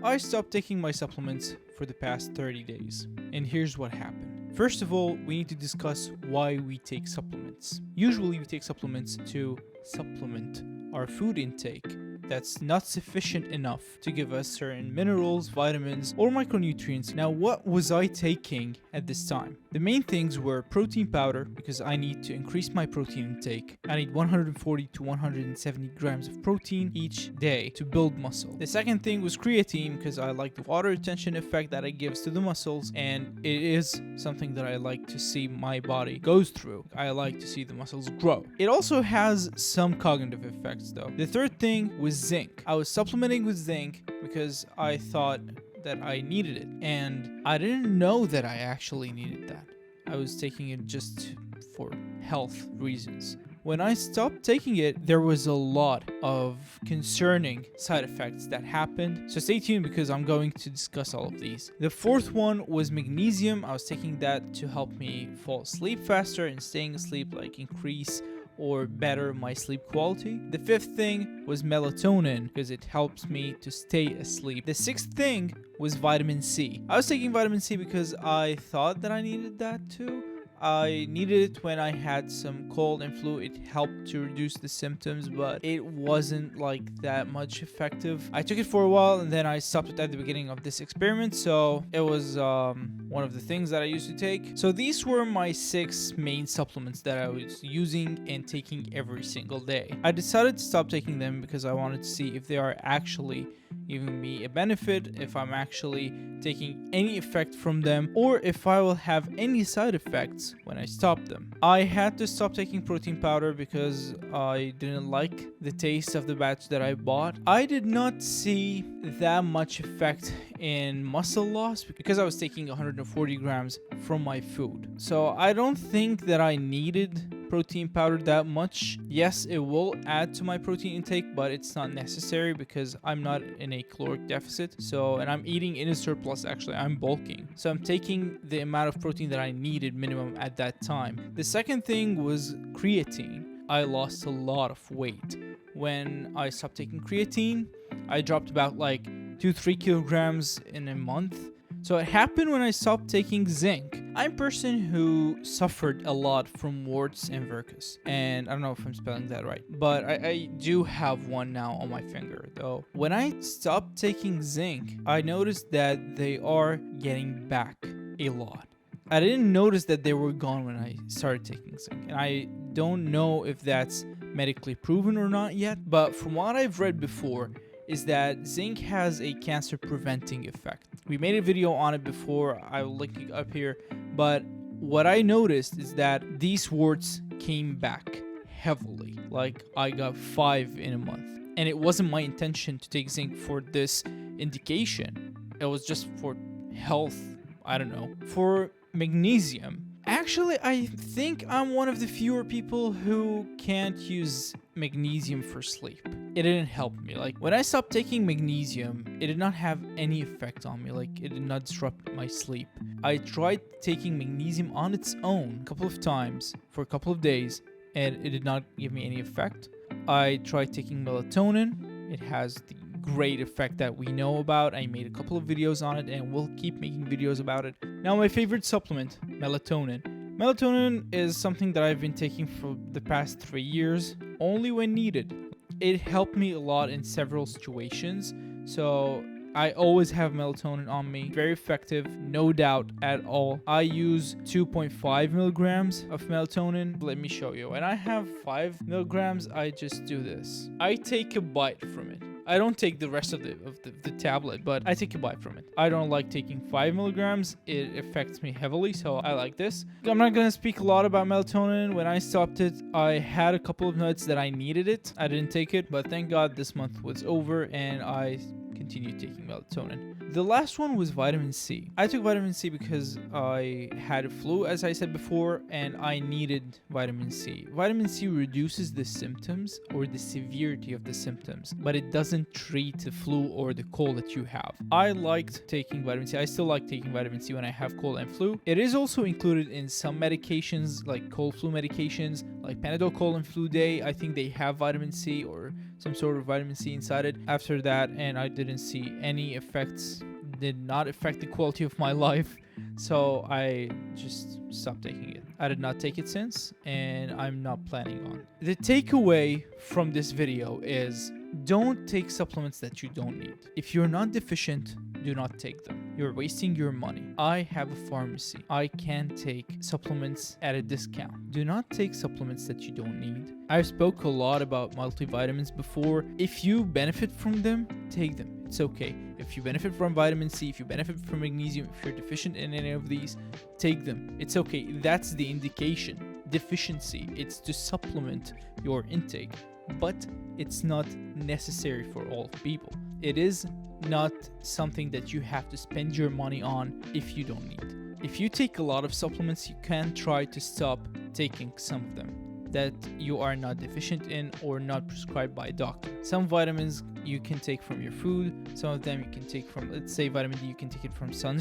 I stopped taking my supplements for the past 30 days. And here's what happened. First of all, we need to discuss why we take supplements. Usually we take supplements to supplement our food intake that's not sufficient enough to give us certain minerals, vitamins, or micronutrients. Now, what was I taking at this time? The main things were protein powder, because I need to increase my protein intake. I need 140 to 170 grams of protein each day to build muscle. The second thing was creatine, because I like the water retention effect that it gives to the muscles, and it is something that I like to see my body goes through. I like to see the muscles grow. It also has some cognitive effects though. The third thing was zinc. I was supplementing with zinc because I thought that I needed it, and I didn't know that I actually needed that. I was taking it just for health reasons. When I stopped taking it, there was a lot of concerning side effects that happened. So stay tuned because I'm going to discuss all of these. The fourth one was magnesium. I was taking that to help me fall asleep faster and staying asleep, like increase or better my sleep quality. The fifth thing was melatonin because it helps me to stay asleep. The sixth thing was vitamin C. I was taking vitamin C because I thought that I needed that too. I needed it when I had some cold and flu. It helped to reduce the symptoms, but it wasn't like that much effective. I took it for a while and then I stopped it at the beginning of this experiment, so it was one of the things that I used to take. So these were my 6 main supplements that I was using and taking every single day. I decided to stop taking them because I wanted to see if they are actually giving me a benefit, if I'm actually taking any effect from them, or if I will have any side effects when I stop them. I had to stop taking protein powder because I didn't like the taste of the batch that I bought. I did not see that much effect in muscle loss because I was taking 140 grams from my food. So I don't think that I needed protein powder that much. Yes, it will add to my protein intake, but it's not necessary because I'm not in a caloric deficit. And I'm eating in a surplus. Actually, I'm bulking. So I'm taking the amount of protein that I needed minimum at that time. The second thing was creatine. I lost a lot of weight. When I stopped taking creatine, I dropped about like 2-3 kilograms in a month. So it happened when I stopped taking zinc. I'm a person who suffered a lot from warts and verrucous. And I don't know if I'm spelling that right, but I do have one now on my finger though. When I stopped taking zinc, I noticed that they are getting back a lot. I didn't notice that they were gone when I started taking zinc. And I don't know if that's medically proven or not yet, but from what I've read before, is that zinc has a cancer preventing effect. We made a video on it before, I will link it up here, but what I noticed is that these warts came back heavily. Like I got 5 in a month, and it wasn't my intention to take zinc for this indication. It was just for health, I don't know. For magnesium, actually, I think I'm one of the fewer people who can't use magnesium for sleep. It didn't help me. Like when I stopped taking magnesium, it did not have any effect on me. Like it did not disrupt my sleep. I tried taking magnesium on its own a couple of times for a couple of days, and it did not give me any effect. I tried taking melatonin. It has the great effect that we know about. I made a couple of videos on it and will keep making videos about it. Now my favorite supplement, melatonin. Melatonin is something that I've been taking for the past 3 years, only when needed. It helped me a lot in several situations, so I always have melatonin on me. Very effective, no doubt at all. I use 2.5 milligrams of melatonin. Let me show you. When I have 5 milligrams, I just do this. I take a bite from it. I don't take the rest of the tablet, but I take a bite from it. I don't like taking 5 milligrams. It affects me heavily, so I like this. I'm not going to speak a lot about melatonin. When I stopped it, I had a couple of nights that I needed it. I didn't take it, but thank God this month was over and I continued taking melatonin. The last one was vitamin C. I took vitamin C because I had a flu, as I said before, and I needed vitamin C. Vitamin C reduces the symptoms or the severity of the symptoms, but it doesn't treat the flu or the cold that you have. I liked taking vitamin C. I still like taking vitamin C when I have cold and flu. It is also included in some medications like cold flu medications, like Panadol Cold and Flu Day. I think they have vitamin C, or some sort of vitamin C inside it after that, and I didn't see any effects, did not affect the quality of my life. So I just stopped taking it. I did not take it since, and I'm not planning on. The takeaway from this video is don't take supplements that you don't need. If you're not deficient, do not take them. You're wasting your money. I have a pharmacy. I can take supplements at a discount. Do not take supplements that you don't need. I've spoke a lot about multivitamins before. If you benefit from them, take them. It's okay. If you benefit from vitamin C, if you benefit from magnesium, if you're deficient in any of these, take them. It's okay. That's the indication. Deficiency. It's to supplement your intake, but it's not necessary for all people. It is not something that you have to spend your money on if you don't need. If you take a lot of supplements, you can try to stop taking some of them that you are not deficient in or not prescribed by a doctor. Some vitamins you can take from your food. Some of them you can take from, let's say vitamin D, you can take it from sun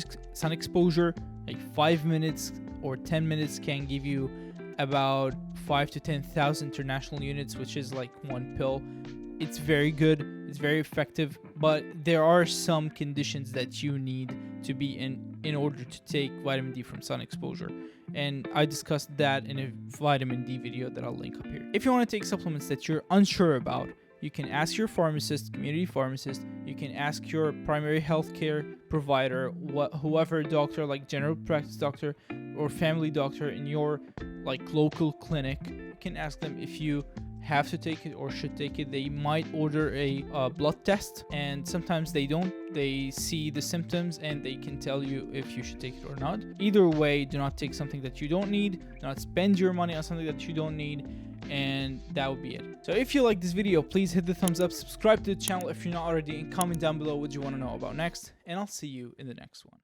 exposure. Like 5 minutes or 10 minutes can give you about 5 to 10,000 international units, which is like one pill. It's very good, it's very effective, but there are some conditions that you need to be in order to take vitamin D from sun exposure. And I discussed that in a vitamin D video that I'll link up here. If you want to take supplements that you're unsure about, you can ask your pharmacist, community pharmacist. You can ask your primary healthcare provider, whoever doctor, like general practice doctor or family doctor in your like local clinic. You can ask them if you have to take it or should take it. They might order a blood test, and sometimes they don't. They see the symptoms and they can tell you if you should take it or not. Either way, do not take something that you don't need. Do not spend your money on something that you don't need. And that would be it. So if you like this video, please hit the thumbs up, subscribe to the channel if you're not already, and comment down below what you want to know about next, and I'll see you in the next one.